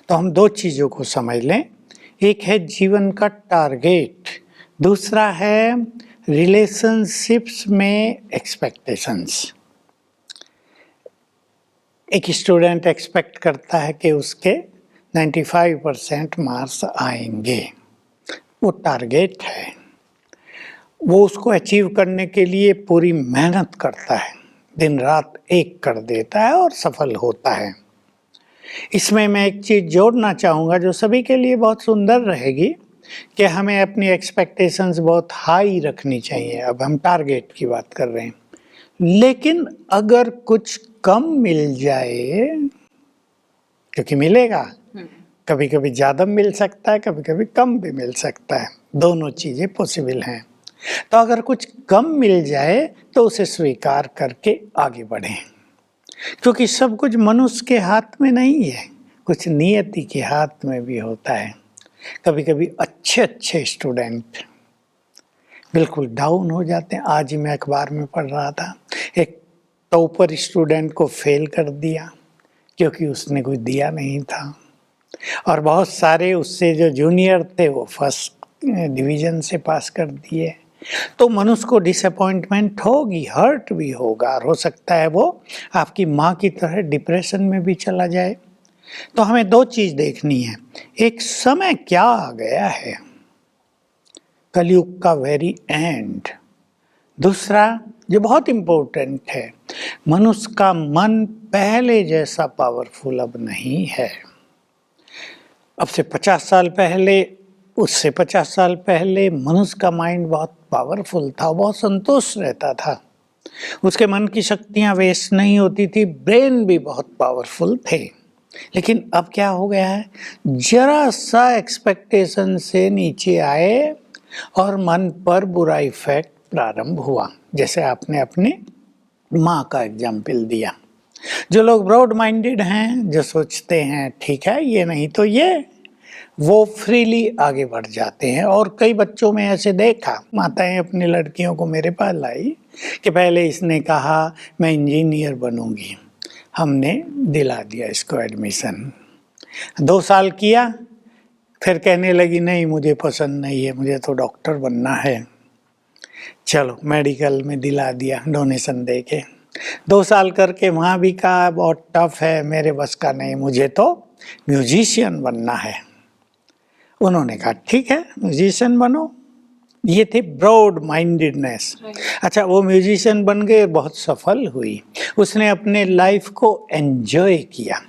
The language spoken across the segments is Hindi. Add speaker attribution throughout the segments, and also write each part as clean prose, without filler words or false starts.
Speaker 1: तो हम दो चीज़ों को समझ लें, एक है जीवन का टारगेट, दूसरा है रिलेशनशिप्स में एक्सपेक्टेशंस। एक स्टूडेंट एक्सपेक्ट करता है कि उसके 95% मार्क्स आएंगे, वो टारगेट है, वो उसको अचीव करने के लिए पूरी मेहनत करता है, दिन रात एक कर देता है और सफल होता है। इसमें मैं एक चीज़ जोड़ना चाहूँगा जो सभी के लिए बहुत सुंदर रहेगी कि हमें अपनी एक्सपेक्टेशंस बहुत हाई रखनी चाहिए। अब हम टारगेट की बात कर रहे हैं, लेकिन अगर कुछ कम मिल जाए, क्योंकि मिलेगा, कभी कभी ज़्यादा मिल सकता है, कभी कभी कम भी मिल सकता है, दोनों चीज़ें पॉसिबल हैं। तो अगर कुछ कम मिल जाए तो उसे स्वीकार करके आगे बढ़ें, क्योंकि सब कुछ मनुष्य के हाथ में नहीं है, कुछ नियति के हाथ में भी होता है। कभी कभी अच्छे अच्छे स्टूडेंट बिल्कुल डाउन हो जाते हैं। आज ही मैं अखबार में पढ़ रहा था, एक टॉपर स्टूडेंट को फेल कर दिया क्योंकि उसने कुछ दिया नहीं था, और बहुत सारे उससे जो जूनियर थे वो फर्स्ट डिवीज़न से पास कर दिए। तो मनुष्य को डिसअपॉइंटमेंट होगी, हर्ट भी होगा, और हो सकता है वो आपकी माँ की तरह डिप्रेशन में भी चला जाए। तो हमें दो चीज़ देखनी है, एक समय क्या आ गया है, कलयुग का वेरी एंड, दूसरा जो बहुत इम्पोर्टेंट है, मनुष्य का मन पहले जैसा पावरफुल अब नहीं है। अब से 50 साल पहले, उससे 50 साल पहले मनुष्य का माइंड बहुत पावरफुल था, बहुत संतोष रहता था, उसके मन की शक्तियाँ वेस्ट नहीं होती थी, ब्रेन भी बहुत पावरफुल थे। लेकिन अब क्या हो गया है, जरा सा एक्सपेक्टेशन से नीचे आए और मन पर बुरा इफेक्ट प्रारंभ हुआ। जैसे आपने अपने माँ का एग्जाम्पल दिया। जो लोग ब्रॉड माइंडेड हैं, जो सोचते हैं ठीक है ये नहीं तो ये, वो फ्रीली आगे बढ़ जाते हैं। और कई बच्चों में ऐसे देखा, माताएं अपनी लड़कियों को मेरे पास लाई कि पहले इसने कहा मैं इंजीनियर बनूंगी, हमने दिला दिया इसको एडमिशन, 2 साल किया, फिर कहने लगी नहीं मुझे पसंद नहीं है, मुझे तो डॉक्टर बनना है, चलो मेडिकल में दिला दिया डोनेशन दे के। 2 साल करके वहाँ भी कहा बहुत टफ है, मेरे बस का नहीं, मुझे तो म्यूजिशियन बनना है। उन्होंने कहा ठीक है म्यूजिशियन बनो। ये थे ब्रॉड माइंडेडनेस। अच्छा, वो म्यूजिशियन बन गए, बहुत सफल हुई, उसने अपने लाइफ को एंजॉय किया।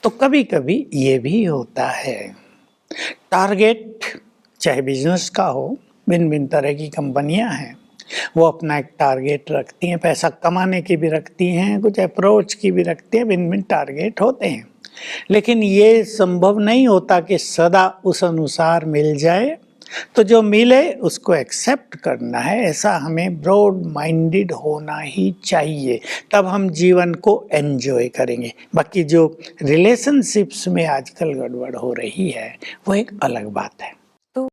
Speaker 1: तो कभी कभी ये भी होता है, टारगेट चाहे बिजनेस का हो, भिन्न भिन्न तरह की कंपनियां हैं, वो अपना एक टारगेट रखती हैं, पैसा कमाने की भी रखती हैं, कुछ अप्रोच की भी रखती हैं, भिन्न भिन्न टारगेट होते हैं। लेकिन ये संभव नहीं होता कि सदा उस अनुसार मिल जाए, तो जो मिले उसको एक्सेप्ट करना है। ऐसा हमें ब्रॉड माइंडेड होना ही चाहिए, तब हम जीवन को एंजॉय करेंगे। बाकी जो रिलेशनशिप्स में आजकल गड़बड़ हो रही है वो एक अलग बात है।